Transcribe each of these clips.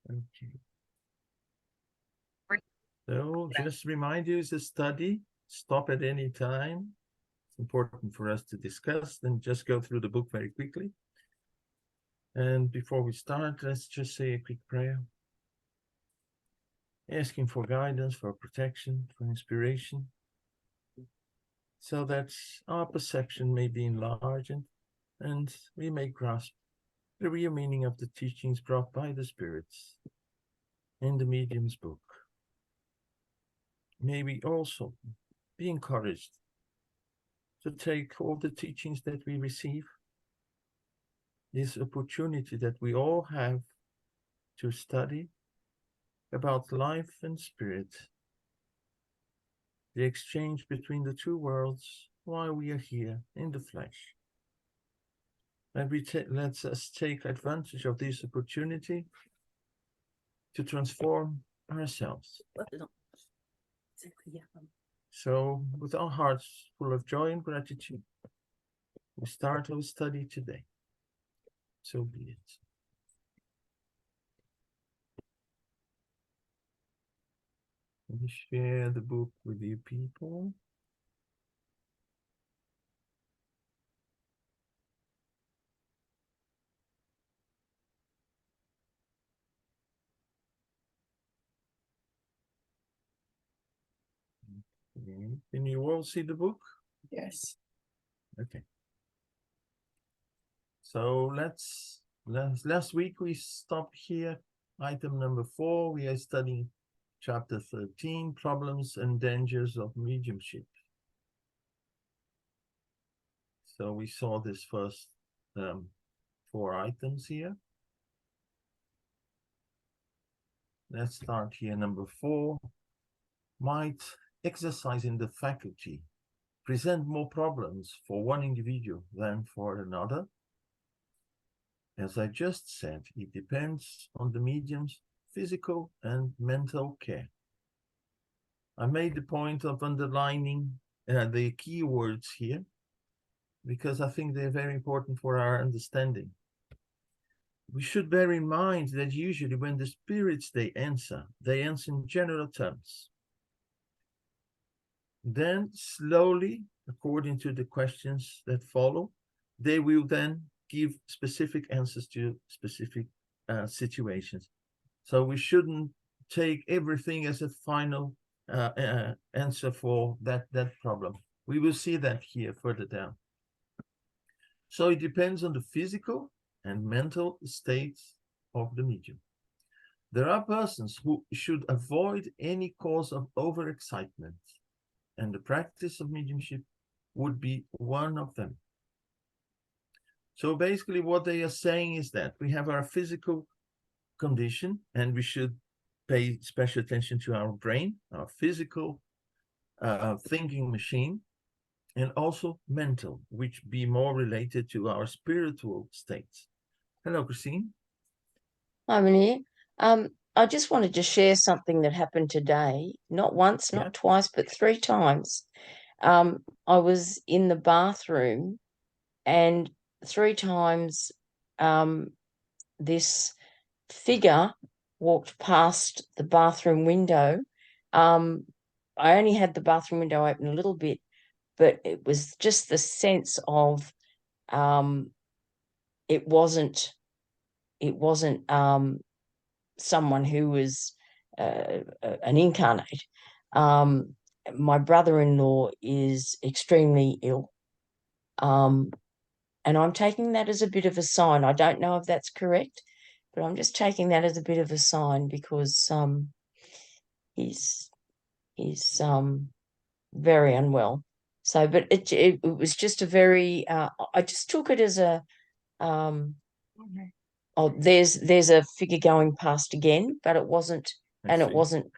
Okay. So just remind you, it's a study. Stop at any time. It's important for us to discuss, then just go through the book very quickly. And before we start, let's just say a quick prayer. Asking for guidance, for protection, for inspiration, so that our perception may be enlarged and we may grasp the real meaning of the teachings brought by the spirits in the medium's book. May we also be encouraged to take all the teachings that we receive, this opportunity that we all have to study about life and spirit, the exchange between the two worlds while we are here in the flesh. And let us take advantage of this opportunity to transform ourselves. So, with our hearts full of joy and gratitude, we start our study today. So be it. Let me share the book with you people. Okay. Can you all see the book? Yes. Okay. So last week we stopped here. Item number 4, we are studying chapter 13, problems and dangers of mediumship. So we saw this first 4 items here. Let's start here. Number 4, might exercising the faculty present more problems for one individual than for another? As I just said, it depends on the medium's physical and mental care. I made the point of underlining the keywords here because I think they're very important for our understanding. We should bear in mind that usually when the spirits they answer in general terms. Then slowly, according to the questions that follow, they will then give specific answers to specific situations. So we shouldn't take everything as a final answer for that problem. We will see that here further down. So it depends on the physical and mental states of the medium. There are persons who should avoid any cause of overexcitement, and the practice of mediumship would be one of them. So basically what they are saying is that we have our physical condition and we should pay special attention to our brain, our physical thinking machine, and also mental, which be more related to our spiritual states. Hello, Christine. Hi, Munir. I just wanted to share something that happened today. Not once, not twice, but 3 times. I was in the bathroom and 3 times this figure walked past the bathroom window. I only had the bathroom window open a little bit, but it was just the sense of it wasn't someone who was an incarnate. My brother-in-law is extremely ill, and I'm taking that as a bit of a sign. I don't know if that's correct, but I'm just taking that as a bit of a sign because he's very unwell. So, but it was just a very. I just took it as a. Oh, there's a figure going past again, but it wasn't, and it wasn't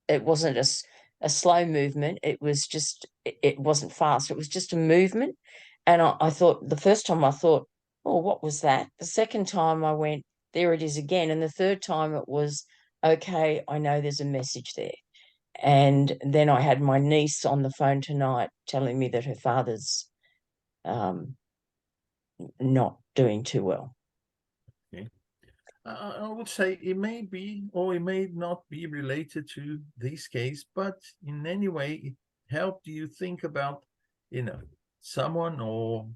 a slow movement. It was just, it wasn't fast. It was just a movement. And I thought, the first time I thought, oh, what was that? The second time I went, there it is again. And the third time it was, okay, I know there's a message there. And then I had my niece on the phone tonight telling me that her father's not doing too well. Okay. I would say it may be or it may not be related to this case, but in any way it helped you think about, someone, or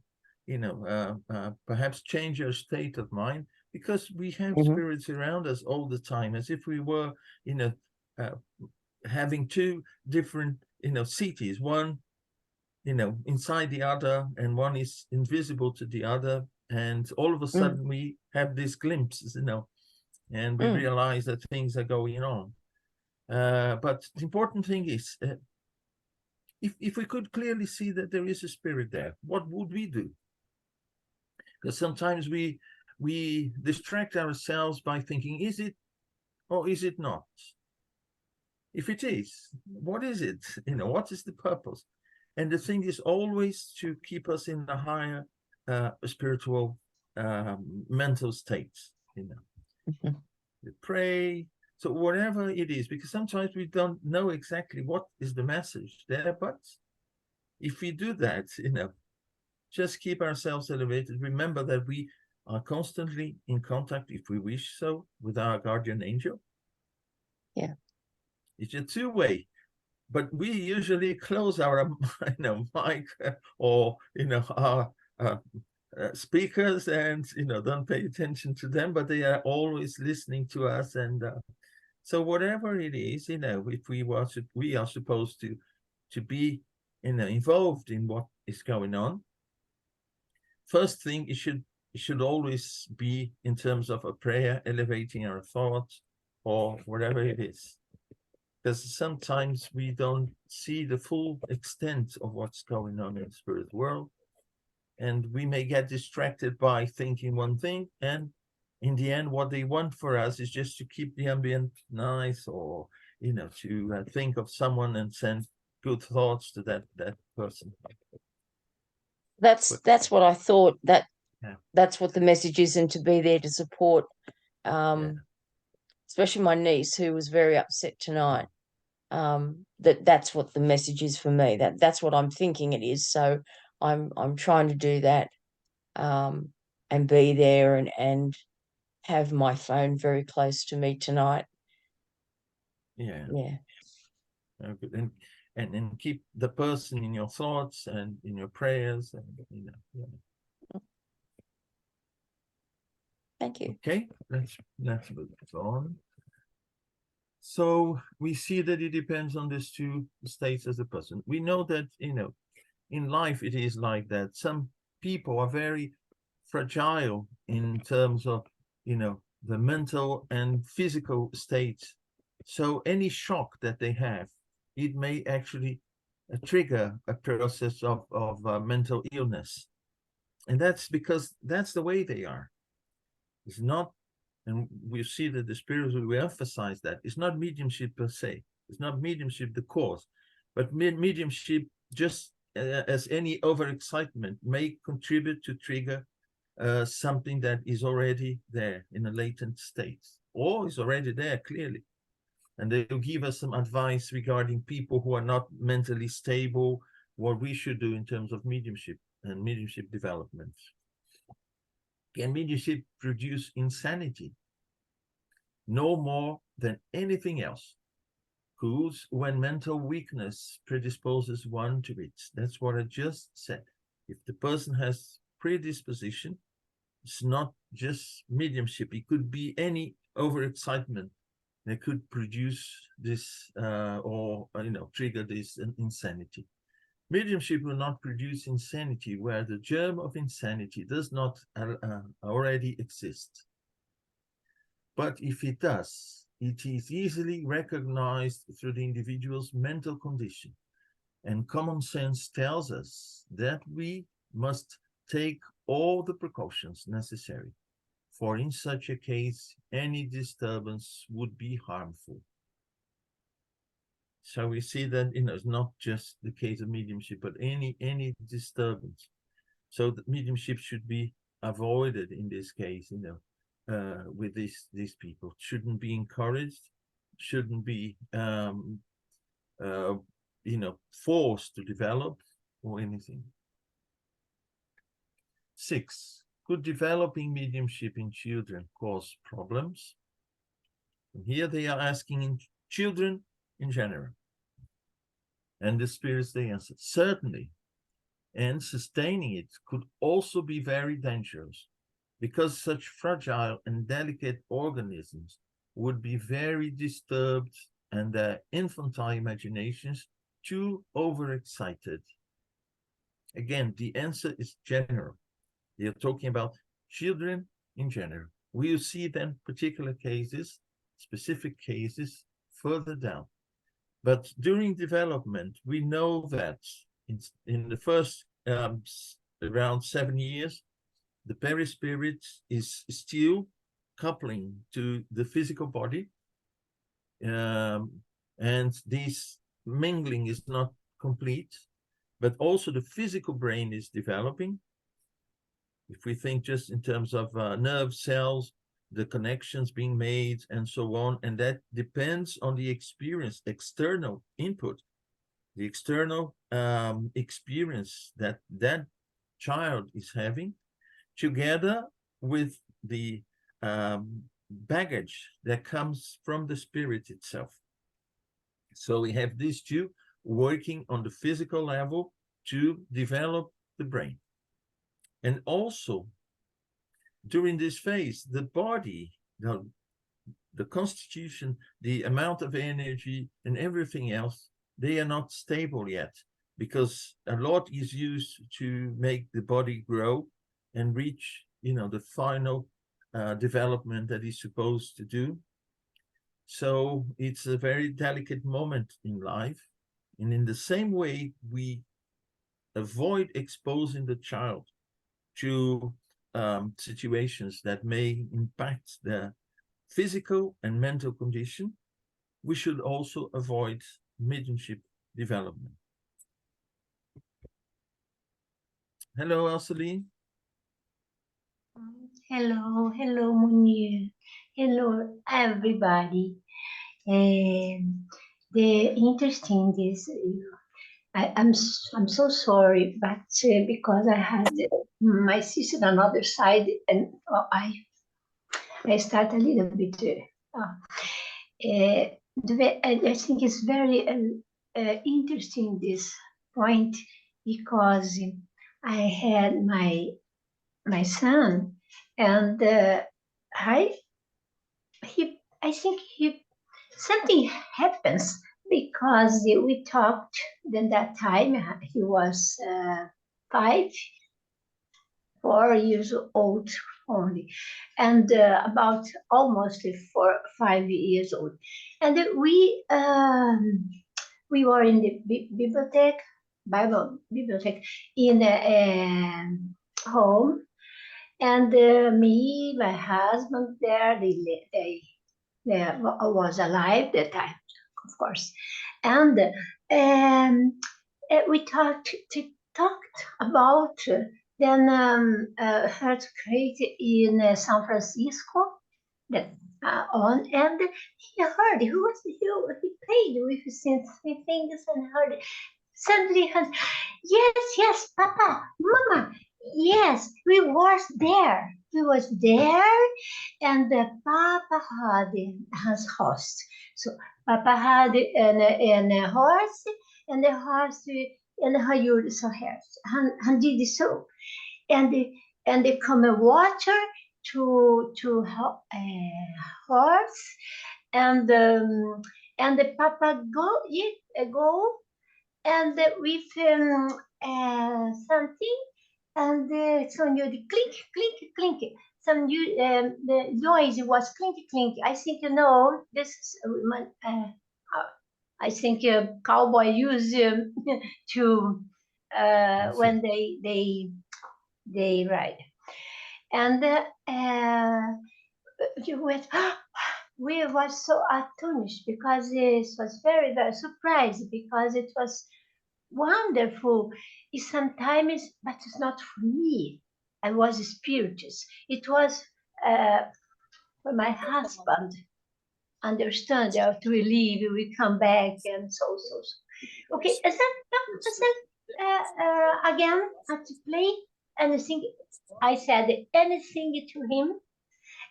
perhaps change your state of mind, because we have Mhm. spirits around us all the time, as if we were, uh, having two different, cities, one, inside the other, and one is invisible to the other. And all of a Mm. sudden we have these glimpses, and we Mm. realize that things are going on. But the important thing is, if we could clearly see that there is a spirit there, what would we do? Because sometimes we distract ourselves by thinking, is it or is it not? If it is, what is it? What is the purpose? And the thing is always to keep us in a higher spiritual mental state. Mhm. We pray. So whatever it is, because sometimes we don't know exactly what is the message there, but if we do that, just keep ourselves elevated. Remember that we are constantly in contact, if we wish so, with our guardian angel. Yeah. It's a two-way, but we usually close our mic or our speakers, and don't pay attention to them, but they are always listening to us. And so whatever it is, if we are supposed to be involved in what is going on. First thing, it should always be in terms of a prayer, elevating our thoughts, or whatever it is, because sometimes we don't see the full extent of what's going on in the spirit world, and we may get distracted by thinking one thing, and in the end what they want for us is just to keep the ambient nice, or to think of someone and send good thoughts to that person. But That's what I thought, yeah, that's what the message is, and to be there to support, yeah, especially my niece who was very upset tonight. That's what the message is for me. That's what I'm thinking it is. So I'm trying to do that, and be there, and have my phone very close to me tonight. yeah. Yeah. And keep the person in your thoughts and in your prayers, and yeah. Thank you. Okay, let's move on. So we see that it depends on these two states as a person. We know that in life it is like that. Some people are very fragile in terms of the mental and physical states. So any shock that they have, it may actually trigger a process of mental illness, and that's because that's the way they are. It's not, and we see that the spirits will emphasize that it's not mediumship per se. It's not mediumship the cause, but mediumship, just as any overexcitement, may contribute to trigger something that is already there in a latent state, or is already there clearly. And they will give us some advice regarding people who are not mentally stable, what we should do in terms of mediumship and mediumship development. Can mediumship produce insanity? No more than anything else. Because when mental weakness predisposes one to it, that's what I just said. If the person has predisposition, it's not just mediumship. It could be any overexcitement that could produce this or trigger this insanity. Mediumship will not produce insanity where the germ of insanity does not already exist. But if it does, it is easily recognized through the individual's mental condition. And common sense tells us that we must take all the precautions necessary, for in such a case, any disturbance would be harmful. So we see that it's not just the case of mediumship, but any disturbance. So the mediumship should be avoided in this case, with these people. Shouldn't be encouraged, shouldn't be forced to develop or anything. 6. could developing mediumship in children cause problems? And here they are asking in children in general. And the spirits, they answer, certainly. And sustaining it could also be very dangerous, because such fragile and delicate organisms would be very disturbed and their infantile imaginations too overexcited. Again, the answer is general. They are talking about children in general. We will see then particular cases, specific cases further down. But during development, we know that in the first around 7 years, the perispirit is still coupling to the physical body. And this mingling is not complete, but also the physical brain is developing. If we think just in terms of nerve cells, the connections being made and so on, and that depends on the experience, external input, the external experience that that child is having, together with the baggage that comes from the spirit itself. So we have these two working on the physical level to develop the brain. And also, during this phase, the body, the constitution, the amount of energy and everything else, they are not stable yet, because a lot is used to make the body grow and reach, the final development that it's supposed to do. So it's a very delicate moment in life. And in the same way, we avoid exposing the child to situations that may impact their physical and mental condition, we should also avoid mediumship development. Hello, Elsalie. Hello, Munir. Hello, everybody. The interesting is, I'm so sorry, but because I had my sister on the other side, and I start a little bit. I think it's very interesting, this point, because I had my son, and I think something happens, because we talked. Then that time he was 4 years old only, and about almost 5 years old, and we were in the Bible bibliothèque in home, and me, my husband there, they was alive at that time, of course, and we talked about then earthquake in San Francisco that on, and he heard, he played with some things and heard suddenly, yes, Papa, Mama, yes, we was there. And Papa had his horse. So Papa had a horse, and the horse and hired so horse, and did so, and they come water to horse, and the Papa go and with something, and so the clink. Some the noise was clink. I think this is I think cowboy use to when they ride, and you went. We were so astonished, because it was very, very surprised, because it was wonderful. It sometimes, but it's not for me. I was spirituous. It was for my husband. Understand, after we leave, we come back, and so. Okay, is that again to play? anything. I said anything to him,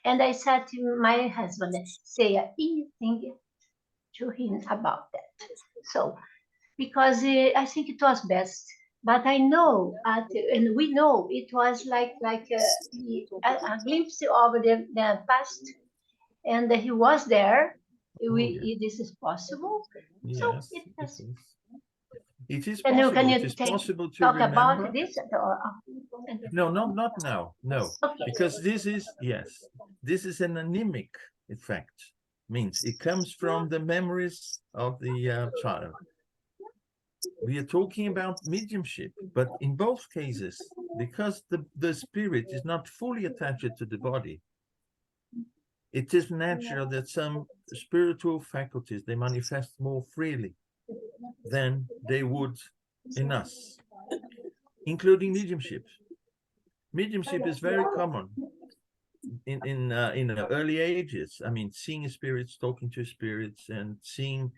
and I said to my husband, say anything to him about that. So, because I think it was best. But I know, and we know it was like a glimpse of the past, and he was there. This is possible. So Yes, it it was. is. It is Can you possible. It is possible to talk about remember. this? No, not now. No, Okay. because this is, yes, this is an anemic effect. Means it comes from the memories of the child. We are talking about mediumship, but in both cases, because the spirit is not fully attached to the body, it is natural that some spiritual faculties, they manifest more freely than they would in us, including mediumship. Mediumship is very common in the early ages. I mean, seeing spirits, talking to spirits, and seeing,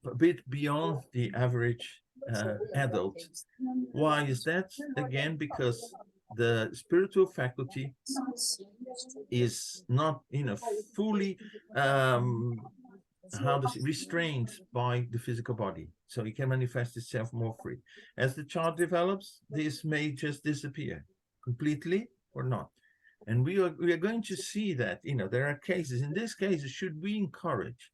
a bit beyond the average adult. Why is that? Again, because the spiritual faculty is not, fully restrained by the physical body, so it can manifest itself more free. As the child develops, this may just disappear completely or not. And we are going to see that, there are cases. In this case, should we encourage?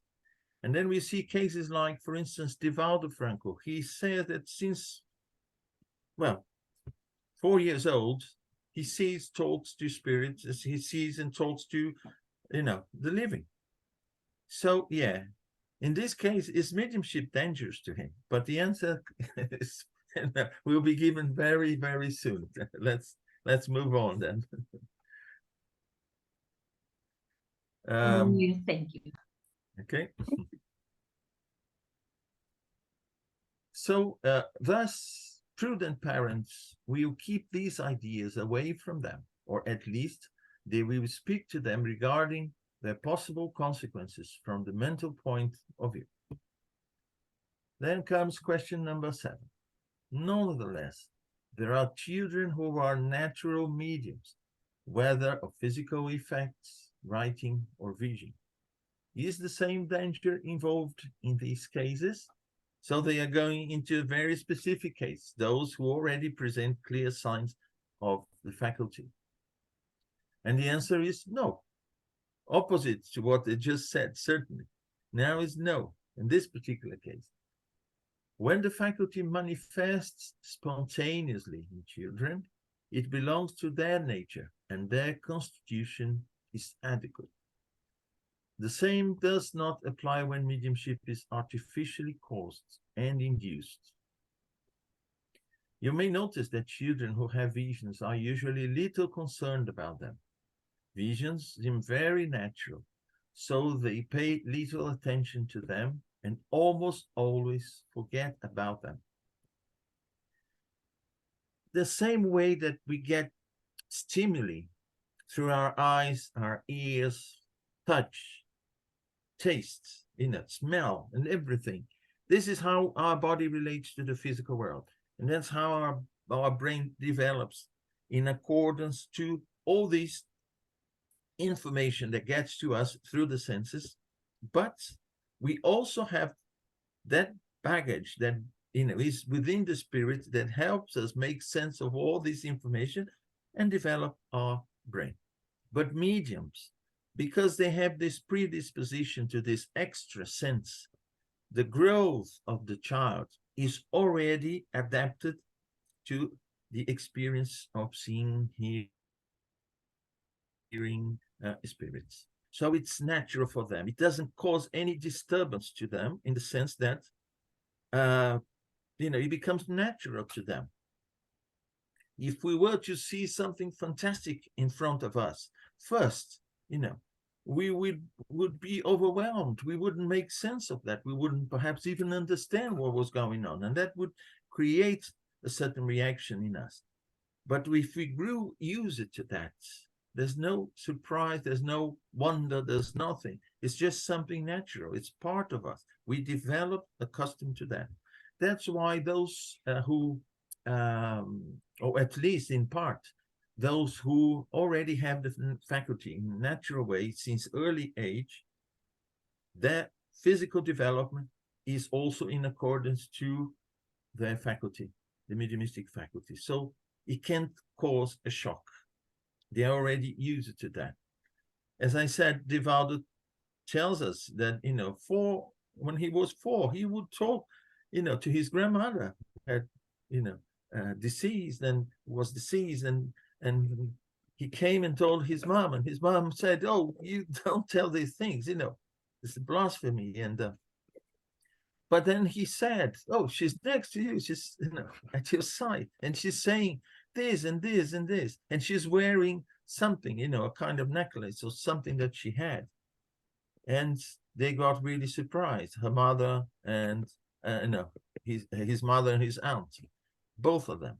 And then we see cases like, for instance, Divaldo Franco. He said that since, 4 years old, he sees, talks to spirits, as he sees and talks to, the living. So, yeah, in this case, is mediumship dangerous to him? But the answer is, will be given very, very soon. Let's move on then. Thank you. Okay. So, thus, prudent parents will keep these ideas away from them, or at least they will speak to them regarding their possible consequences from the mental point of view. Then comes question number 7. Nonetheless, there are children who are natural mediums, whether of physical effects, writing, or vision. Is the same danger involved in these cases? So they are going into a very specific case, those who already present clear signs of the faculty. And the answer is no. Opposite to what they just said, certainly. Now is no, in this particular case. When the faculty manifests spontaneously in children, it belongs to their nature and their constitution is adequate. The same does not apply when mediumship is artificially caused and induced. You may notice that children who have visions are usually little concerned about them. Visions seem very natural, so they pay little attention to them and almost always forget about them. The same way that we get stimuli through our eyes, our ears, touch, taste, smell, and everything. This is how our body relates to the physical world. And that's how our brain develops in accordance to all these information that gets to us through the senses. But we also have that baggage that is within the spirit that helps us make sense of all this information and develop our brain. But mediums, because they have this predisposition to this extra sense, the growth of the child is already adapted to the experience of seeing, hearing spirits. So it's natural for them. It doesn't cause any disturbance to them in the sense that, it becomes natural to them. If we were to see something fantastic in front of us, first, we would be overwhelmed. We wouldn't make sense of that. We wouldn't perhaps even understand what was going on. And that would create a certain reaction in us. But if we grew used to that, there's no surprise, there's no wonder, there's nothing. It's just something natural. It's part of us. We develop accustomed to that. That's why those who or at least in part, those who already have the faculty in natural way since early age, their physical development is also in accordance to their faculty, the mediumistic faculty. So it can't cause a shock. They are already used to that. As I said, Divaldo tells us that, when he was 4, he would talk, to his grandmother, had, deceased and was deceased, and he came and told his mom, and his mom said, "Oh, you don't tell these things, it's blasphemy." And but then he said, "Oh, she's next to you, she's at your side, and she's saying this and this and this, and she's wearing something, a kind of necklace or something that she had." And they got really surprised, her mother and his mother and his aunt, both of them,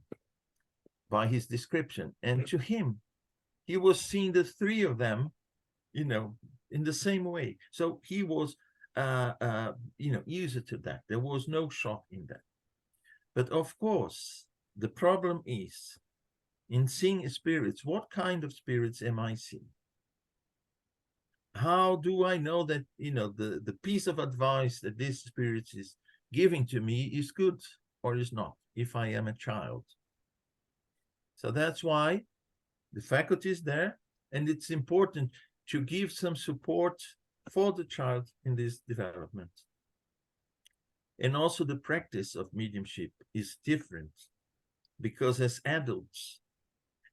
by his description. And to him, he was seeing the 3 of them, in the same way. So he was, used to that. There was no shock in that. But of course, the problem is, in seeing spirits, what kind of spirits am I seeing? How do I know that, the piece of advice that this spirit is giving to me is good or is not, if I am a child? So that's why the faculty is there, and it's important to give some support for the child in this development. And also the practice of mediumship is different, because as adults,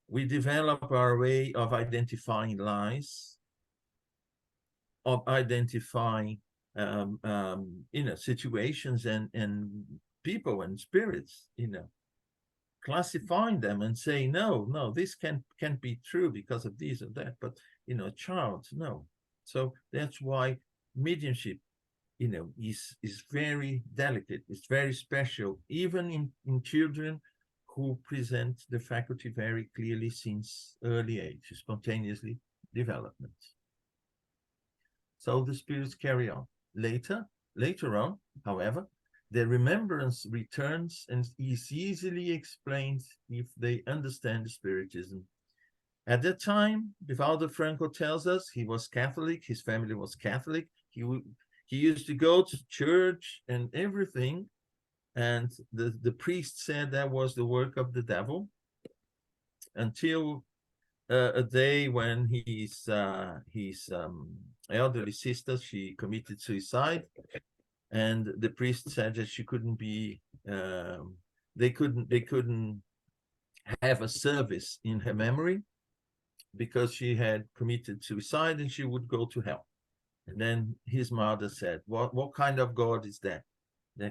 we develop our way of identifying lies, of identifying situations and people and spirits, classifying them and saying, no, this can't be true because of this or that. But a child, no. So that's why mediumship is very delicate, it's very special, even in children who present the faculty very clearly since early age, spontaneously development. So the spirits carry on. Later on, however, their remembrance returns and is easily explained if they understand Spiritism. At that time, Divaldo Franco tells us he was Catholic, his family was Catholic. He used to go to church and everything, and the priest said that was the work of the devil, until a day when his elderly sister, she committed suicide, and the priest said that she couldn't be, they couldn't have a service in her memory because she had committed suicide and she would go to hell. And then his mother said, what kind of God is that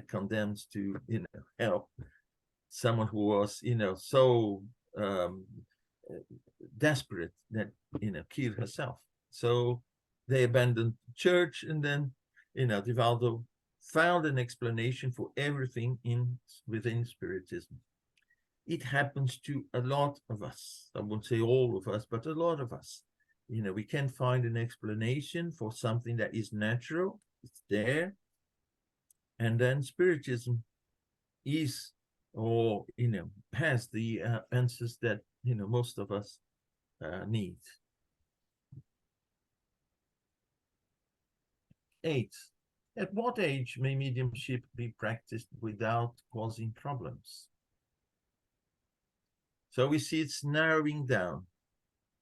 condemns to hell someone who was so desperate that killed herself? So they abandoned church, and then Divaldo found an explanation for everything within Spiritism. It happens to a lot of us. I won't say all of us, but a lot of us. We can find an explanation for something that is natural, it's there, and then Spiritism is, or has the answers that most of us need. 8. At what age may mediumship be practiced without causing problems? So we see it's narrowing down.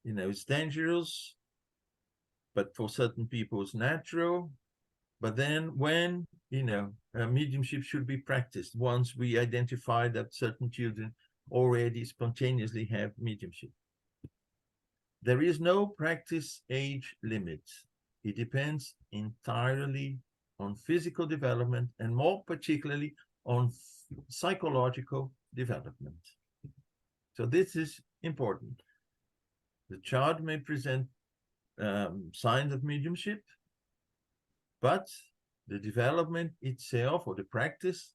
It's dangerous, but for certain people it's natural. But then when, mediumship should be practiced once we identify that certain children already spontaneously have mediumship. There is no practice age limit. It depends entirely on physical development, and more particularly on psychological development. So this is important. The child may present signs of mediumship, but the development itself, or the practice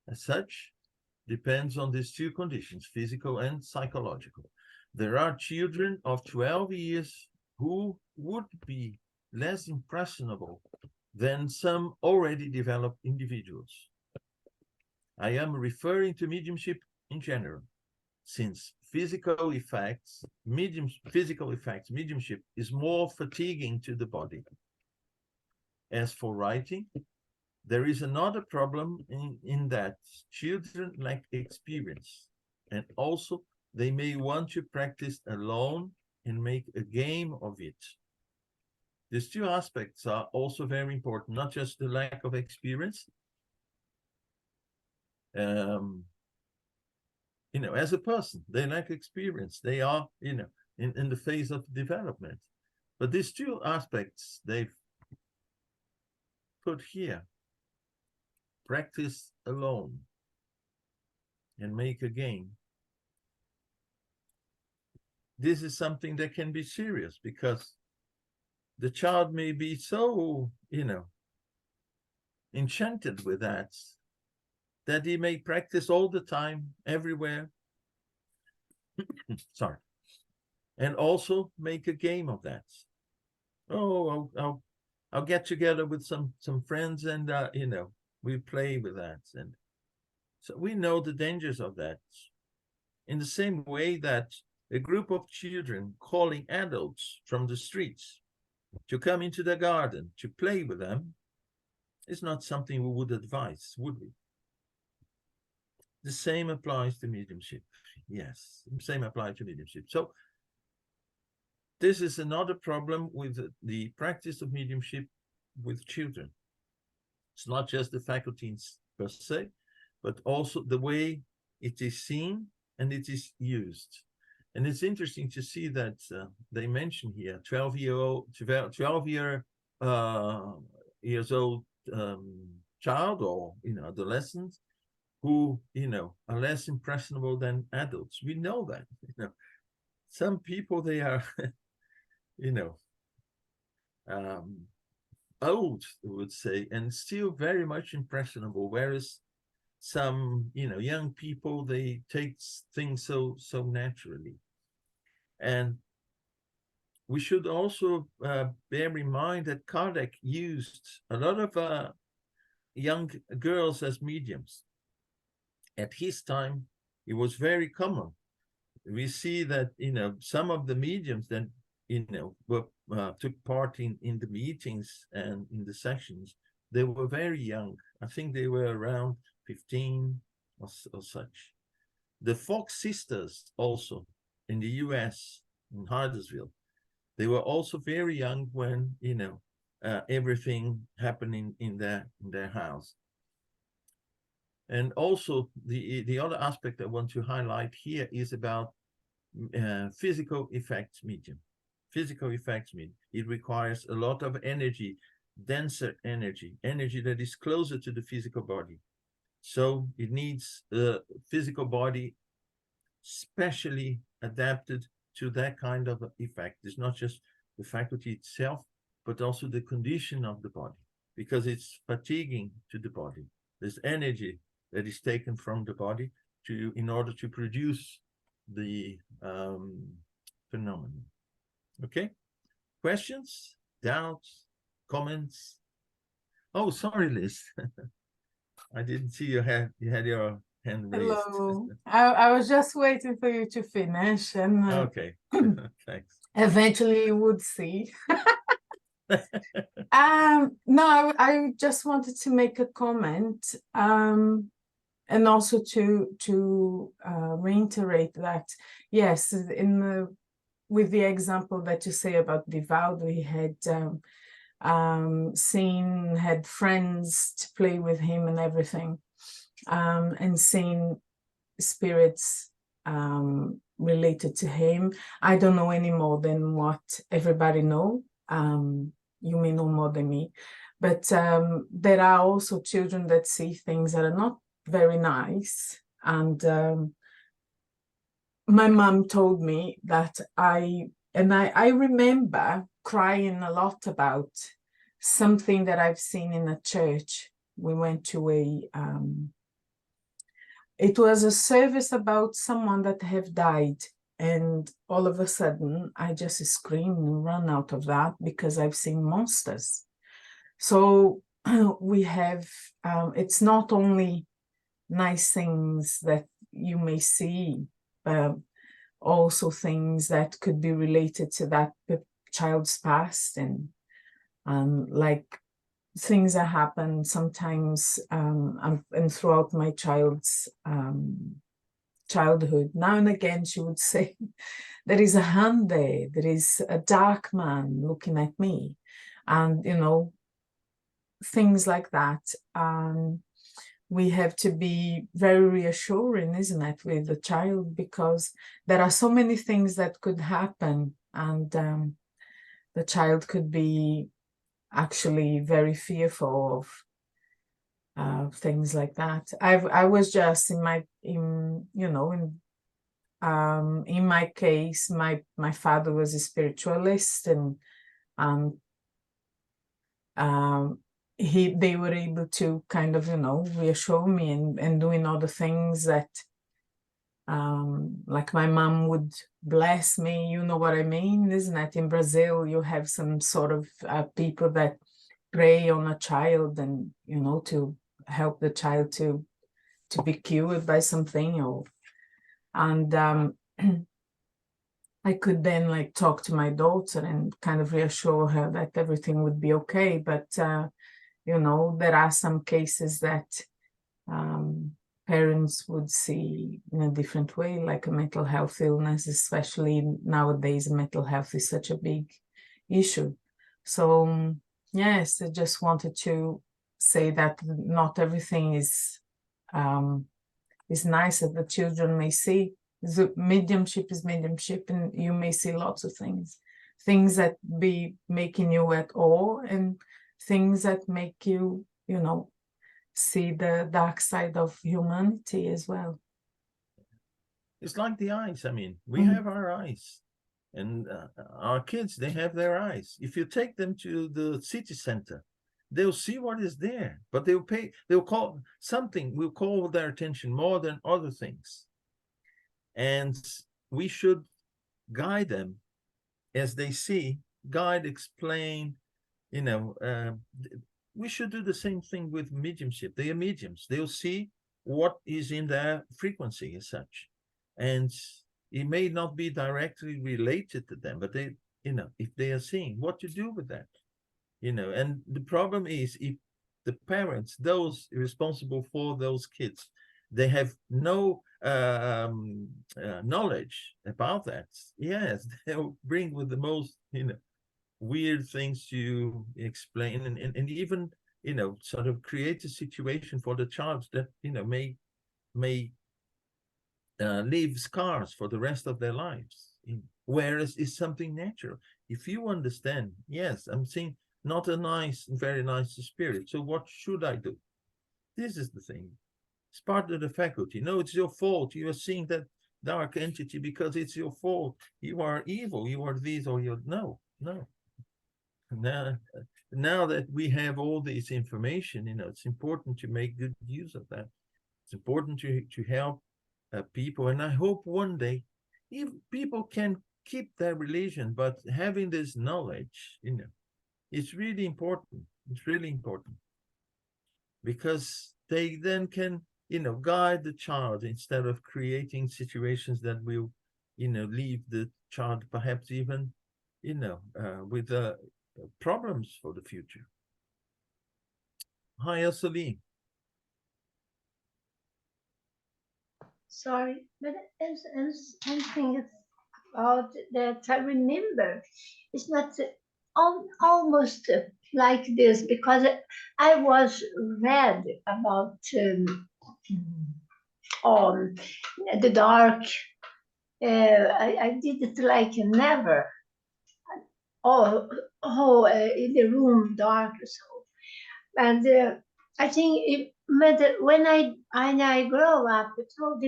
as such, depends on these 2 conditions, physical and psychological. There are children of 12 years who would be less impressionable than some already developed individuals. I am referring to mediumship in general, since mediumship is more fatiguing to the body. As for writing, there is another problem in that children lack experience, and also they may want to practice alone and make a game of it. These two aspects are also very important, not just the lack of experience. As a person, they lack experience. They are, in the phase of development. But these two aspects they've put here: practice alone and make a game. This is something that can be serious, because the child may be so, enchanted with that he may practice all the time, everywhere. Sorry. And also make a game of that. Oh, I'll get together with some friends and, we play with that. And so we know the dangers of that. In the same way that a group of children calling adults from the streets to come into the garden to play with them is not something we would advise, would we? The same applies to mediumship. Yes, the same applies to mediumship. So this is another problem with the practice of mediumship with children. It's not just the faculties per se, but also the way it is seen and it is used. And it's interesting to see that they mention here 12 years old child, or adolescent, who are less impressionable than adults. We know that. Some people, they are old, I would say, and still very much impressionable, whereas some young people, they take things so naturally. And we should also bear in mind that Kardec used a lot of young girls as mediums. At his time, it was very common. We see that some of the mediums that took part in the meetings and in the sessions, they were very young. I think they were around 15 or such. The Fox sisters, also in the US, in Hardersville, they were also very young when everything happening in their house. And also the other aspect I want to highlight here is about physical effects medium. Physical effects medium. It requires a lot of energy, denser energy that is closer to the physical body. So it needs a physical body specially adapted to that kind of effect. It's not just the faculty itself, but also the condition of the body, because it's fatiguing to the body. There's energy that is taken from the body in order to produce the phenomenon. Okay? Questions, doubts, comments? Oh, sorry, Liz. I didn't see you had your hand raised. Hello. I was just waiting for you to finish, and Okay. Thanks. eventually you would see. No, I just wanted to make a comment, and also to reiterate that, yes, with the example that you say about Vivaldo, he had had friends to play with him and everything, and seen spirits related to him. I don't know any more than what everybody know. You may know more than me, but there are also children that see things that are not very nice. And my mom told me that I remember crying a lot about something that I've seen in a church. We went to it was a service about someone that have died, and all of a sudden I just screamed and run out of that because I've seen monsters. So we have, it's not only nice things that you may see also things that could be related to that child's past, and like things that happen sometimes and throughout my child's childhood. Now and again, she would say, there is a hand there, there is a dark man looking at me, and you know, things like that. We have to be very reassuring, isn't it, with the child, because there are so many things that could happen, and the child could be actually very fearful of things like that. I was just in my case, my father was a spiritualist, and they were able to kind of, you know, reassure me and doing all the things that like my mom would bless me, you know what I mean, isn't it? In Brazil, you have some sort of people that pray on a child, and you know, to help the child to be cured by something, or and I could then like talk to my daughter and kind of reassure her that everything would be okay. But you know, there are some cases that parents would see in a different way, like a mental health illness, especially nowadays. Mental health is such a big issue. So yes, I just wanted to say that not everything is nice that the children may see. The mediumship is mediumship, and you may see lots of things that be making you at awe, and things that make you, you know, see the dark side of humanity as well. It's like the eyes. I mean, we have our eyes, and our kids, they have their eyes. If you take them to the city center, they'll see what is there, but they'll call something will call their attention more than other things. And we should guide them as they see, guide, explain, you know, we should do the same thing with mediumship. They are mediums. They'll see what is in their frequency as such. And it may not be directly related to them, but they, you know, if they are seeing, what to do with that, you know. And the problem is, if the parents, those responsible for those kids, they have no knowledge about that, yes, they'll bring with the most, you know, weird things to explain, and even, you know, sort of create a situation for the child that, you know, may leave scars for the rest of their lives, whereas it's something natural. If you understand, yes, I'm seeing not a nice, very nice spirit, so what should I do? This is the thing. It's part of the faculty. No, it's your fault. You are seeing that dark entity because it's your fault. You are evil. You are this, or you're no. Now that we have all this information, you know, it's important to make good use of that. It's important to help people, and I hope one day, if people can keep their religion, but having this knowledge, you know, it's really important. It's really important, because they then can, you know, guide the child instead of creating situations that will, you know, leave the child perhaps even, you know, with problems for the future. Hi, Elsalie. Sorry, but something about that I remember. It's not almost like this, because I was read about the dark. I did it like never. In the room dark, so, and I think when I grow up, it will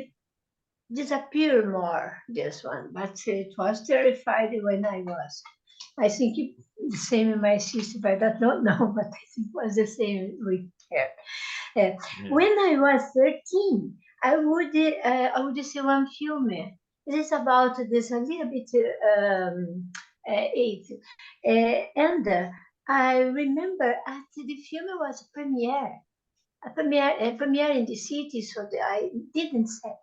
disappear more, this one, but it was terrified when I was. I think the same in my sister, but I don't know, but I think it was the same with her. Yeah. When I was 13, I would see one film. It is about this a little bit age, and I remember at the film was premiere. premiere in the city, so I didn't say.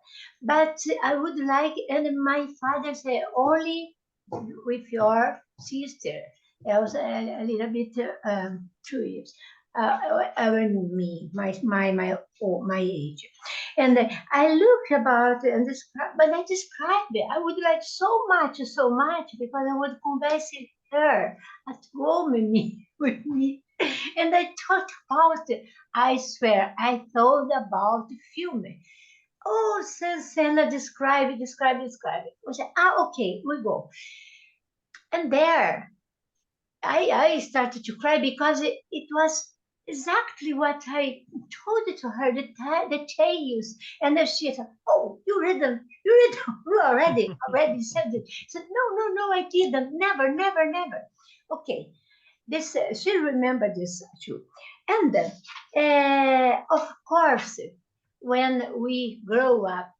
But I would like, and my father said, only with your sister. I was a little bit 2 years than me, my age. And I look about and describe, but I describe it. I would like so much, because I would converse with her at home with me, with me. And I thought about it. I swear, I thought about the film. Oh, Senna, describe it. I said, okay, we go. And there, I started to cry, because it was exactly what I told it to her, the tales. And then she said, oh, you read them, you already said it. I said, no, I didn't, never. Okay, this she remembered this too. And of course, when we grow up,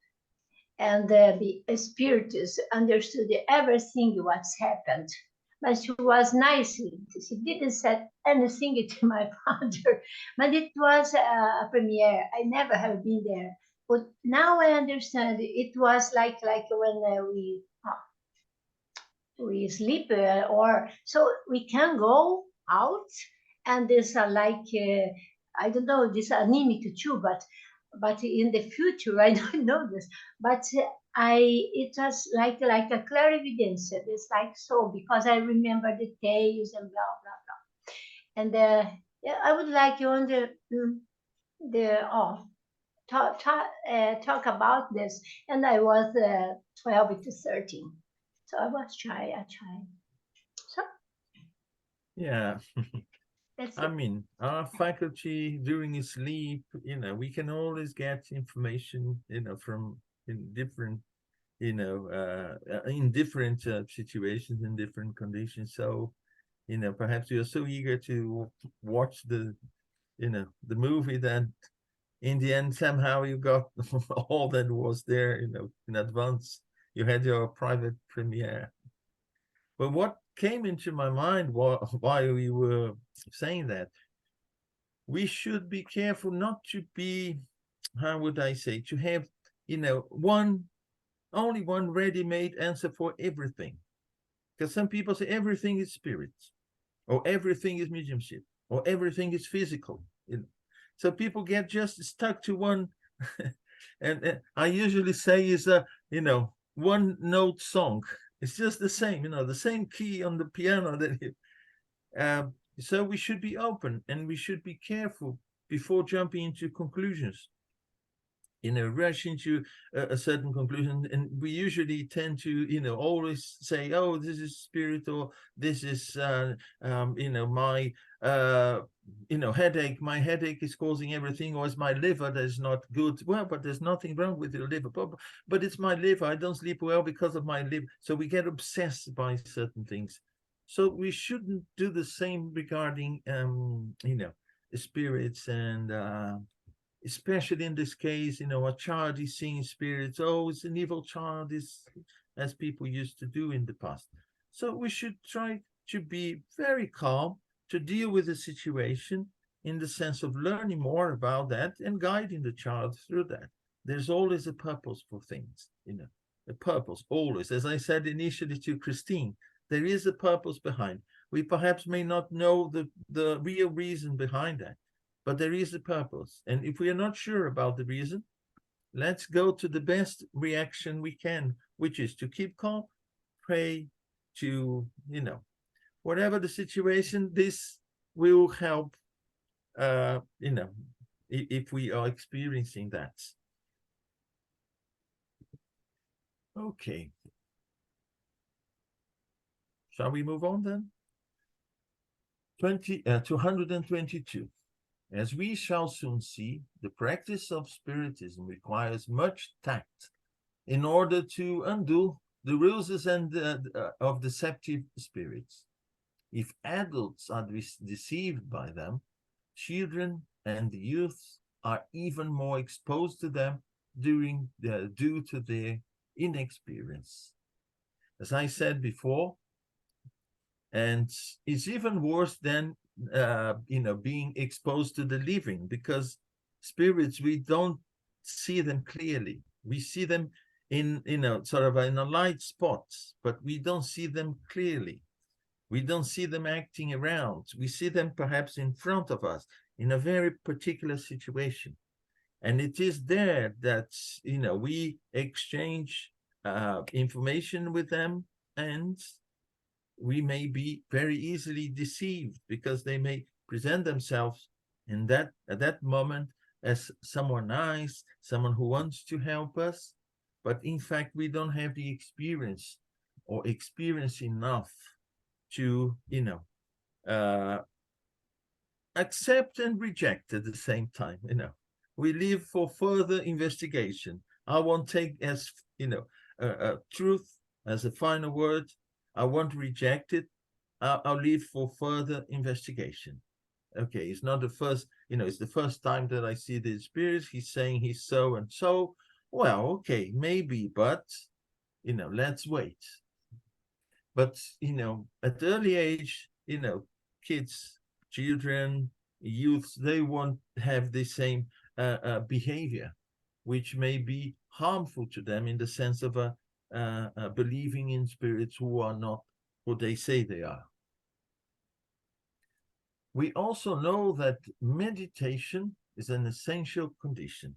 and the spiritus understood everything what's happened. But she was nice. She didn't say anything to my father. But it was a premiere. I never have been there. But now I understand. It was like when we sleep, or so we can go out, and there's I don't know, this anemic too, but in the future I don't know this, but I it was like a clarividence. It's like, so, because I remember the tales and blah blah blah. And yeah, I would like you on the talk about this. And I was 12 to 13, so I was shy. So Yeah. that's I it. mean, our faculty during sleep, we can always get information, from in different, in different situations, in different conditions. So, perhaps you're so eager to watch the movie that in the end, somehow you got all that was there, in advance. You had your private premiere. But what came into my mind while we were saying that, we should be careful not to be, how would I say, to have, only one ready-made answer for everything. Because some people say everything is spirits, or everything is mediumship, or everything is physical. So people get just stuck to one. And I usually say is a, one note song. It's just the same, the same key on the piano that so we should be open, and we should be careful before jumping into conclusions, rush into a certain conclusion. And we usually tend to, always say, oh, this is spirit, or this is, my, headache. My headache is causing everything, or it's my liver that is not good. Well, but there's nothing wrong with your liver. But it's my liver. I don't sleep well because of my liver. So we get obsessed by certain things. So we shouldn't do the same regarding, spirits, and especially in this case, a child is seeing spirits. Oh, it's an evil child, as people used to do in the past. So we should try to be very calm, to deal with the situation in the sense of learning more about that and guiding the child through that. There's always a purpose for things, a purpose, always. As I said initially to Christine, there is a purpose behind. We perhaps may not know the real reason behind that, but there is a purpose. And if we are not sure about the reason, let's go to the best reaction we can, which is to keep calm, pray, to, whatever the situation, this will help, if we are experiencing that. Okay. Shall we move on then? 222. As we shall soon see, the practice of Spiritism requires much tact in order to undo the ruses of deceptive spirits. If adults are deceived by them, children and the youth are even more exposed to them due to their inexperience. As I said before, and it's even worse than being exposed to the living, because spirits, we don't see them clearly. We see them in, sort of in a light spots, but we don't see them clearly. We don't see them acting around. We see them perhaps in front of us in a very particular situation. And it is there that, we exchange information with them, and we may be very easily deceived because they may present themselves at that moment as someone nice, someone who wants to help us, but in fact we don't have the experience or experience enough to accept and reject at the same time. We leave for further investigation. I won't take as truth as a final word. I won't reject it. I'll leave for further investigation. Okay, it's not the first, it's the first time that I see the spirit. He's saying he's so and so. Well, okay, maybe, but let's wait. But at early age, kids, children, youths, they won't have the same behavior, which may be harmful to them in the sense of believing in spirits who are not who they say they are. We also know that meditation is an essential condition.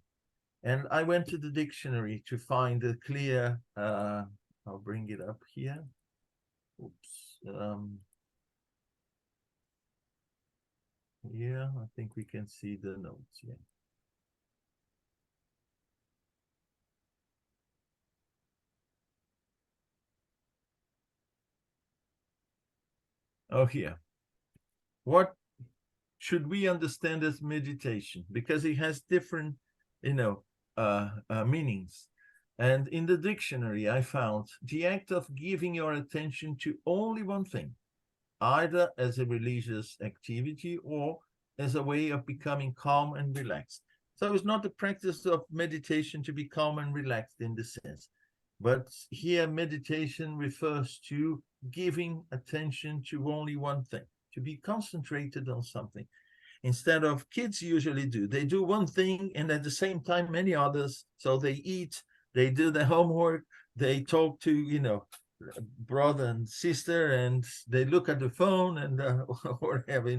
And I went to the dictionary to find a clear, I'll bring it up here. Oops. Yeah, I think we can see the notes. Yeah. Oh, here. What should we understand as meditation? Because it has different, meanings. And in the dictionary, I found the act of giving your attention to only one thing, either as a religious activity or as a way of becoming calm and relaxed. So it's not the practice of meditation to be calm and relaxed in the sense, but here meditation refers to giving attention to only one thing, to be concentrated on something. Instead of kids usually do, they do one thing and at the same time many others. So they eat, they do their homework, they talk to, brother and sister, and they look at the phone and whatever,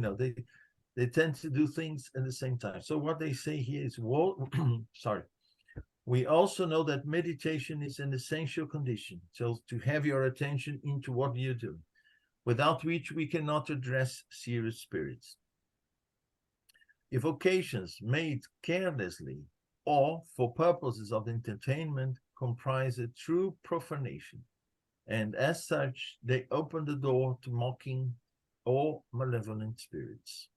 they tend to do things at the same time. So what they say here is, sorry. We also know that meditation is an essential condition. So to have your attention into what you do, without which we cannot address serious spirits. Evocations made carelessly or for purposes of entertainment comprise a true profanation, and as such, they open the door to mocking or malevolent spirits.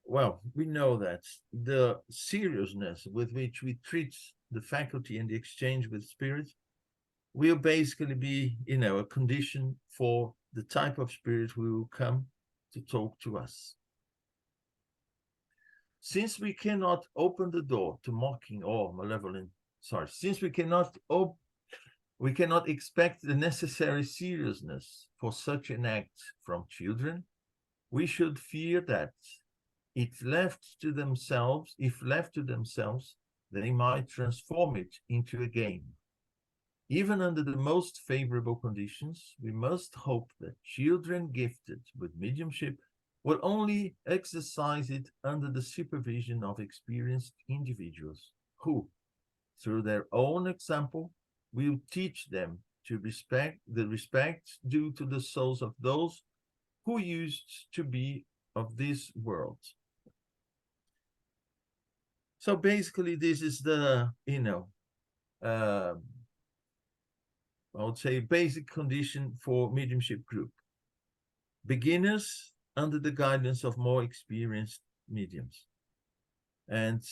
Well, we know that the seriousness with which we treat the faculty and the exchange with spirits will basically be, a condition for the type of spirit who will come to talk to us. Since we cannot open the door to mocking or malevolent, since we cannot expect the necessary seriousness for such an act from children, we should fear that if left to themselves, they might transform it into a game. Even under the most favorable conditions, we must hope that children gifted with mediumship will only exercise it under the supervision of experienced individuals who, through their own example, will teach them to respect due to the souls of those who used to be of this world. So basically, this is the, I would say basic condition for mediumship group. Beginners under the guidance of more experienced mediums. And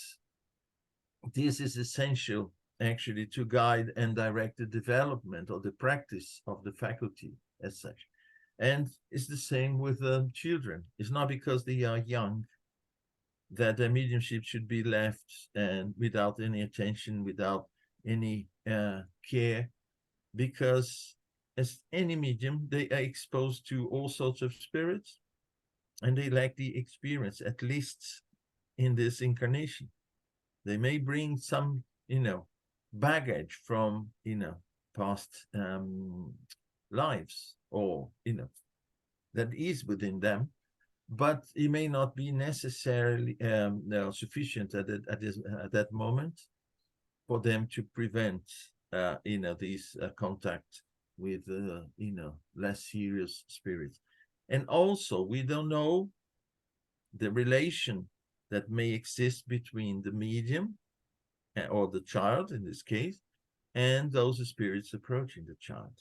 this is essential actually to guide and direct the development or the practice of the faculty as such. And it's the same with children. It's not because they are young that their mediumship should be left and without any attention, without any care, because as any medium, they are exposed to all sorts of spirits and they lack the experience, at least in this incarnation. They may bring some, baggage from, past lives, or, that is within them, but it may not be necessarily sufficient at that moment for them to prevent, these contact with, less serious spirits. And also, we don't know the relation that may exist between the medium or the child in this case and those spirits approaching the child.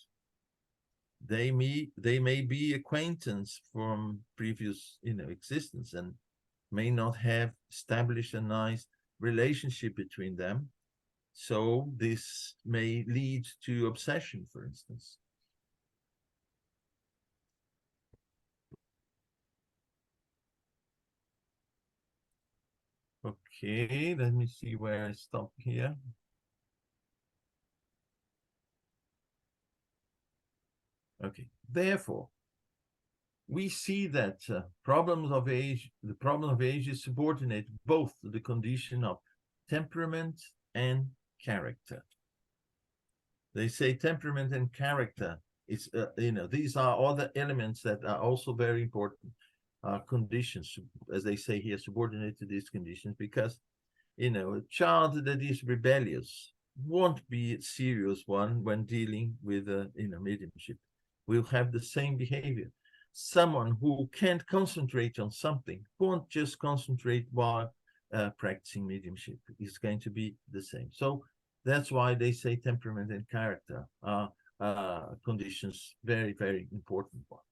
They may be acquaintance from previous existence and may not have established a nice relationship between them, so this may lead to obsession, for instance. Okay, let me see where I stop here. Okay, therefore, we see that the problem of age is subordinate both to the condition of temperament and character. They say temperament and character is, these are other elements that are also very important conditions, as they say here, subordinate to these conditions, because, a child that is rebellious won't be a serious one when dealing with, mediumship. Will have the same behavior. Someone who can't concentrate on something won't just concentrate while practicing mediumship. It's going to be the same. So that's why they say temperament and character are conditions, very, very important ones.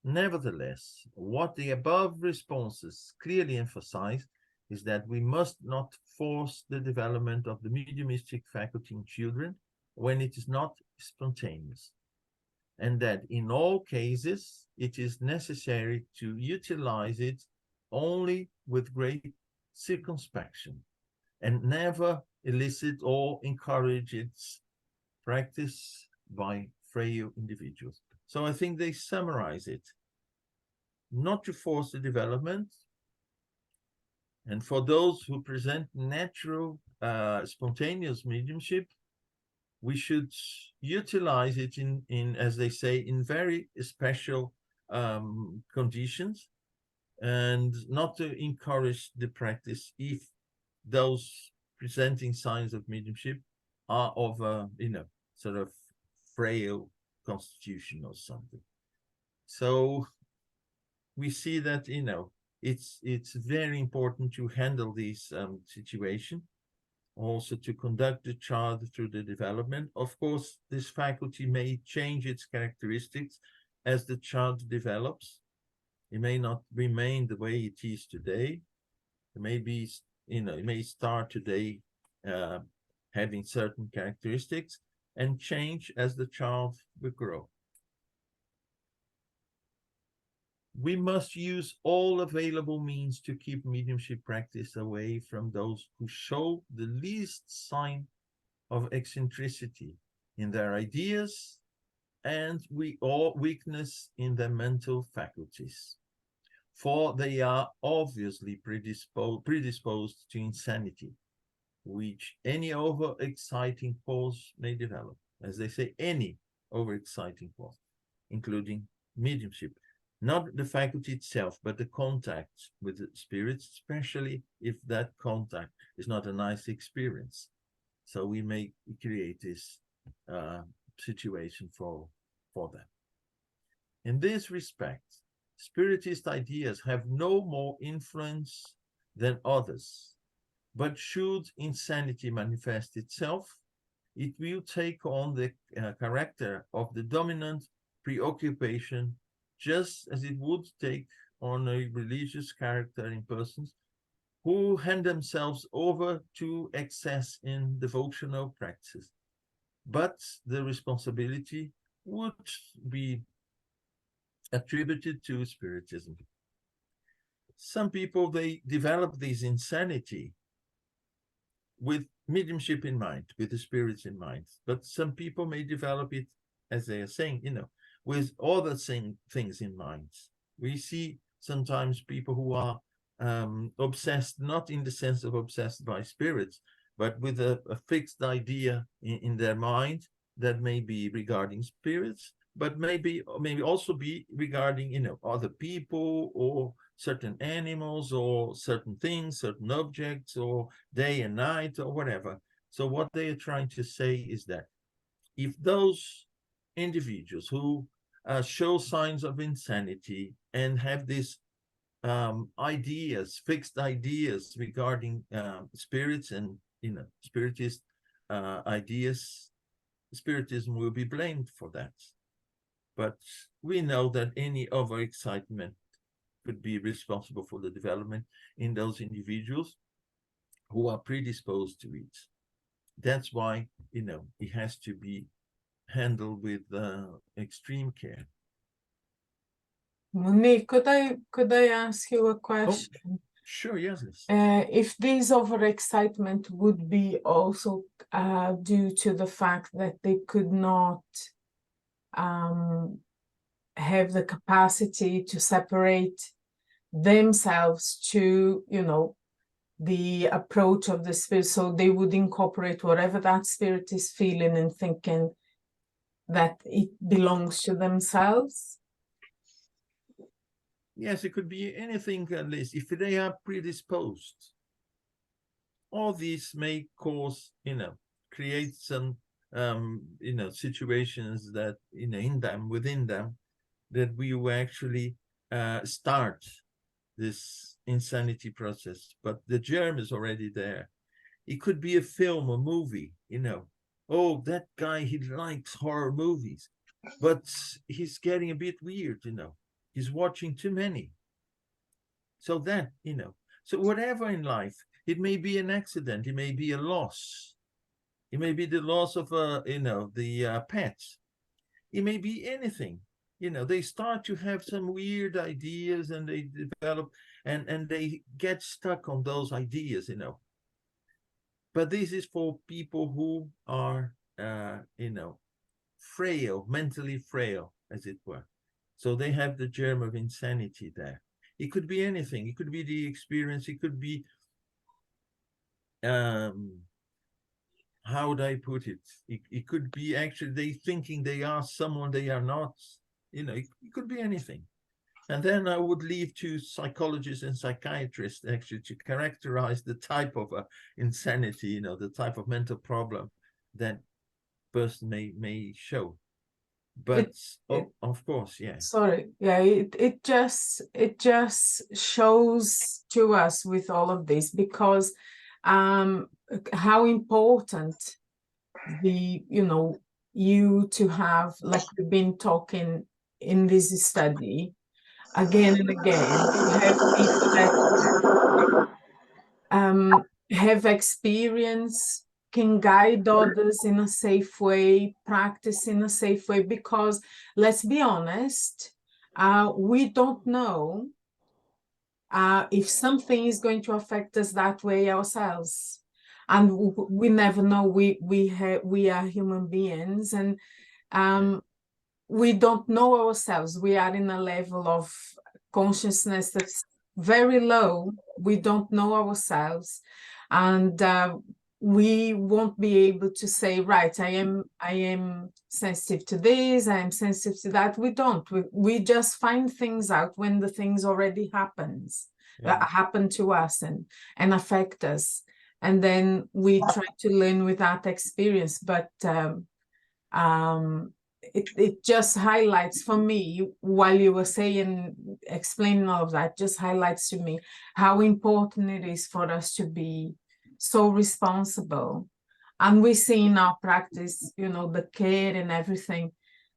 Nevertheless, what the above responses clearly emphasize is that we must not force the development of the mediumistic faculty in children when it is not spontaneous, and that in all cases it is necessary to utilize it only with great circumspection and never elicit or encourage its practice by frail individuals. So I think they summarize it: not to force the development, and for those who present natural spontaneous mediumship, we should utilize it in, as they say, in very special conditions, and not to encourage the practice if those presenting signs of mediumship are of a, sort of frail constitution or something. So we see that, it's very important to handle this situation, also to conduct the child through the development. Of course, this faculty may change its characteristics as the child develops. It may not remain the way it is today. It may be, it may start today having certain characteristics and change as the child will grow. We must use all available means to keep mediumship practice away from those who show the least sign of eccentricity in their ideas and weakness in their mental faculties, for they are obviously predisposed to insanity, which any overexciting cause may develop. As they say, any overexciting cause, including mediumship. Not the faculty itself, but the contact with the spirits, especially if that contact is not a nice experience. So we may create this situation for them. In this respect, spiritist ideas have no more influence than others, but should insanity manifest itself, it will take on the character of the dominant preoccupation, just as it would take on a religious character in persons who hand themselves over to excess in devotional practices. But the responsibility would be attributed to Spiritism. Some people, they develop this insanity with mediumship in mind, with the spirits in mind. But some people may develop it, as they are saying, with other things in mind. We see sometimes people who are obsessed, not in the sense of obsessed by spirits, but with a fixed idea in their mind that may be regarding spirits, but maybe also be regarding, you know, other people or certain animals or certain things, certain objects, or day and night or whatever. So what they are trying to say is that if those individuals who show signs of insanity and have these ideas, fixed ideas regarding spirits and, you know, spiritist ideas, spiritism will be blamed for that. But we know that any overexcitement could be responsible for the development in those individuals who are predisposed to it. That's why, you know, it has to be handled with extreme care. Monique, could I ask you a question? Sure, yes. If this overexcitement would be also due to the fact that they could not have the capacity to separate themselves to, you know, the approach of the spirit, so they would incorporate whatever that spirit is feeling and thinking that it belongs to themselves? Yes, it could be anything, at least if they are predisposed. All these may cause, you know, create some you know, situations that, you know, within them, that we will actually start this insanity process, but the germ is already there. It could be a film, a movie, you know. Oh, that guy, he likes horror movies, but he's getting a bit weird, you know. He's watching too many. So that, you know, so whatever in life, it may be an accident, it may be a loss. It may be the loss of, you know, the pet. It may be anything. You know, they start to have some weird ideas and they develop and they get stuck on those ideas, you know. But this is for people who are, you know, frail, mentally frail, as it were. So they have the germ of insanity there. It could be anything. It could be the experience. It could be, how would I put it? It could be actually they thinking they are someone they are not. You know, it could be anything. And then I would leave to psychologists and psychiatrists actually to characterize the type of insanity, you know, the type of mental problem that person may show. But of course, yeah. Sorry, yeah, it just shows to us with all of this, because how important you to have, like we've been talking in this study again and again, to have people that have experience, can guide others in a safe way, practice in a safe way, because let's be honest, we don't know if something is going to affect us that way ourselves, and we never know. We are human beings, and we don't know ourselves. We are in a level of consciousness that's very low. We don't know ourselves, and we won't be able to say, right, I am sensitive to this, I am sensitive to that. We don't. We just find things out when the things already happen to us and affect us, and then we try to learn with that experience. But it just highlights for me, while you were explaining all of that, just highlights to me how important it is for us to be so responsible. And we see in our practice, you know, the care and everything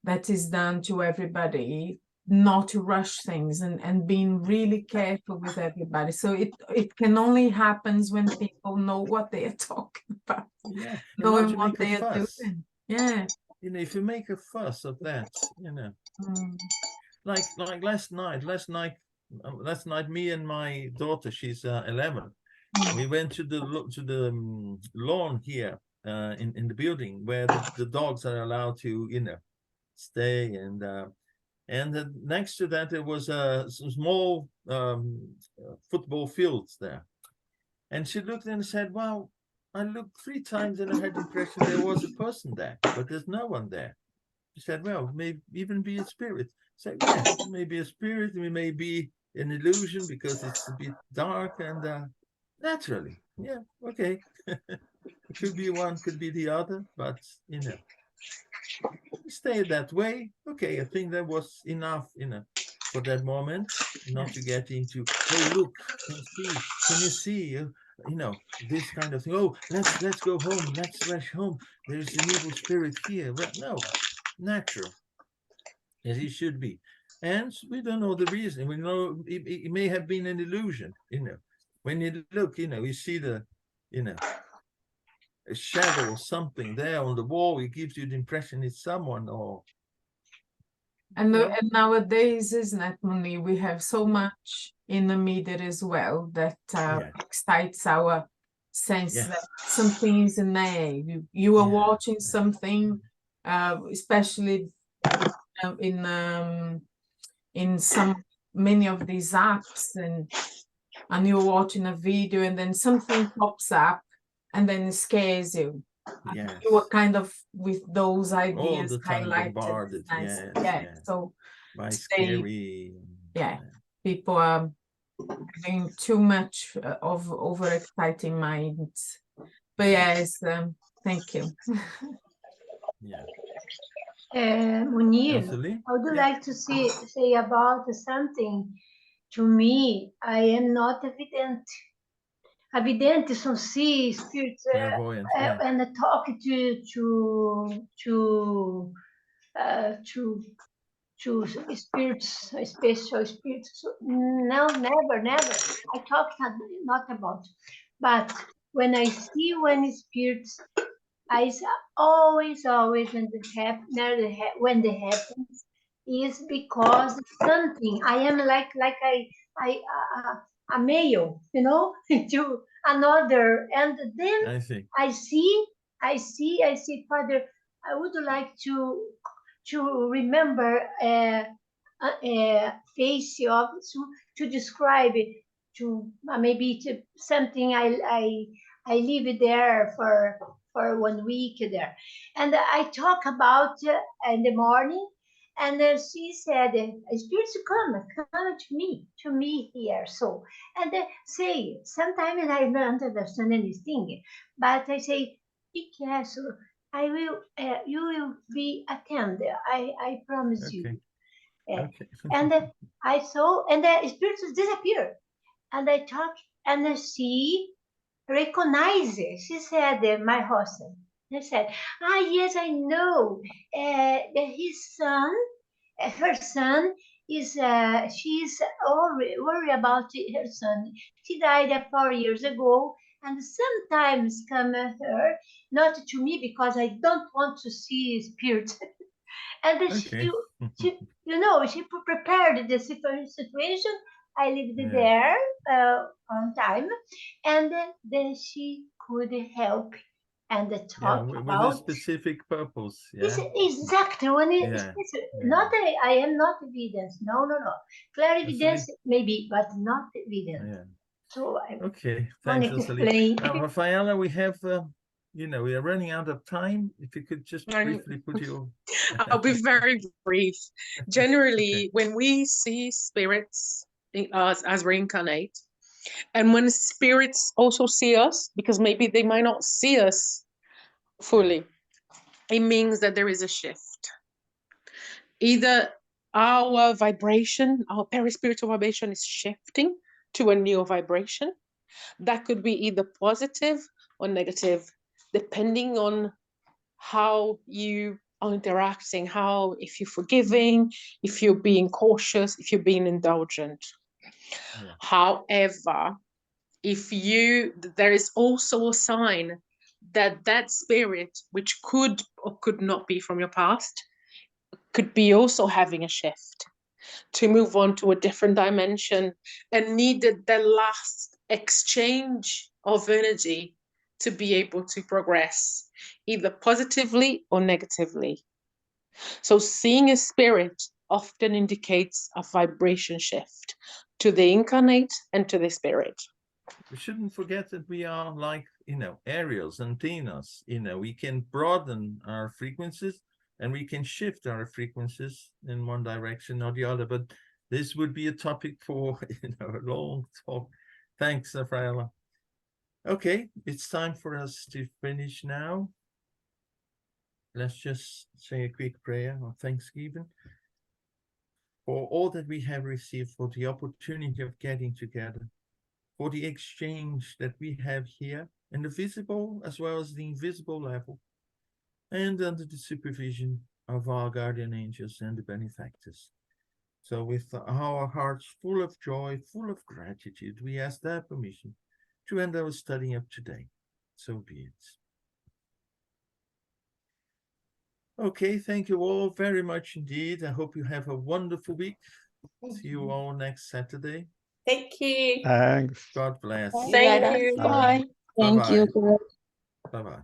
that is done to everybody, not to rush things, and being really careful with everybody. So it can only happen when people know what they are talking about, knowing what they are doing. Yeah. You know, if you make a fuss of that, you know, like last night, me and my daughter, she's 11. We went to the lawn here in the building where the dogs are allowed to, you know, stay, And next to that, there was some small football fields there. And she looked and said, well, I looked 3 times and I had the impression there was a person there, but there's no one there. She said, well, maybe even be a spirit. I said, yeah, maybe a spirit, it may be an illusion because it's a bit dark and naturally, yeah, okay. It could be one, could be the other, but you know, stay that way. Okay, I think that was enough, you know, for that moment, not to get into, oh look, can you see, you know, this kind of thing. Oh, let's go home, let's rush home. There's an evil spirit here. Well, no, natural, as it should be. And we don't know the reason. We know it may have been an illusion, you know. When you look, you know, you see the, you know, a shadow or something there on the wall, it gives you the impression it's someone or And, No. and nowadays, isn't it, Moni, we have so much in the media as well that Yeah. excites our sense Yes. that something is in there. You are Yeah, watching yeah. something, especially in some many of these apps, and you're watching a video and then something pops up and then it scares you. Yes. You were kind of with those All ideas the time highlighted. bombarded. Nice. Yes, Yeah. yes. So By today, scary. yeah, people are having too much of overexciting minds. But yes, thank you. Yeah. Munir, Absolutely. I would Yeah. like to say about something. To me, I am not evident. Evidente são see spirits Clairvoyant. Yeah. and talk to spirits, special spirits. So, no, never, never. I talk not about. But when I see when spirits, always when when they happen is because something. I am like I a male, you know, to another, and then I see. I see, Father. I would like to remember a face of to describe it to maybe to something I live there for 1 week there, and I talk about in the morning, and she said, "Spirits come to me here." So, and say sometimes I don't understand anything, but I say, "Be careful. I will. You will be attended. I promise you." Okay. Uh, Okay. and I saw, and the spirits disappeared. And I talked, and she recognizes. She said, "My husband." They said, "Ah, yes, I know. That his son, her son, is. She's worried about her son. She died 4 years ago." And sometimes come her, not to me because I don't want to see spirits. And Okay. she prepared the situation. I lived Yeah. there on time, and then she could help and Yeah. talk With a about. specific purpose. It's Yeah. exactly when Yeah. it's Yeah. not I am not evidence. No. Clear evidence Absolutely. maybe, but not evidence. Yeah. So I Okay. want Thanks, to Rosalie. explain. Now, Rafaela, we have, you know, we are running out of time. If you could just I'm- briefly put your. I'll be very brief. Generally, Okay. when we see spirits as reincarnate, and when spirits also see us, because maybe they might not see us fully, it means that there is a shift. Either our vibration, our perispiritual vibration is shifting to a new vibration. That could be either positive or negative, depending on how you are interacting, how, if you're forgiving, if you're being cautious, if you're being indulgent. Yeah. However, there is also a sign that that spirit, which could or could not be from your past, could be also having a shift to move on to a different dimension and needed the last exchange of energy to be able to progress, either positively or negatively. So seeing a spirit often indicates a vibration shift to the incarnate and to the spirit. We shouldn't forget that we are like, aerials, antennas. We can broaden our frequencies and we can shift our frequencies in one direction or the other. But this would be a topic for, a long talk. Thanks, Rafaela. Okay, it's time for us to finish now. Let's just say a quick prayer of thanksgiving for all that we have received, for the opportunity of getting together, for the exchange that we have here in the visible as well as the invisible level, and under the supervision of our guardian angels and the benefactors. So with our hearts full of joy, full of gratitude, we ask their permission to end our study of today. So be it. Okay, thank you all very much indeed. I hope you have a wonderful week. See you all next Saturday. Thank you. Thanks. God bless. See you Thank later. you. Bye. Thank you. Bye-bye.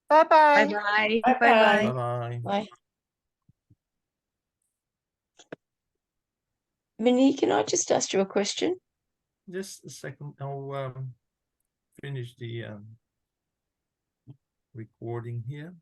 Bye-bye. Bye-bye. Bye-bye. Bye-bye. Bye. Minnie, can I just ask you a question? Just a second. I'll finish the recording here.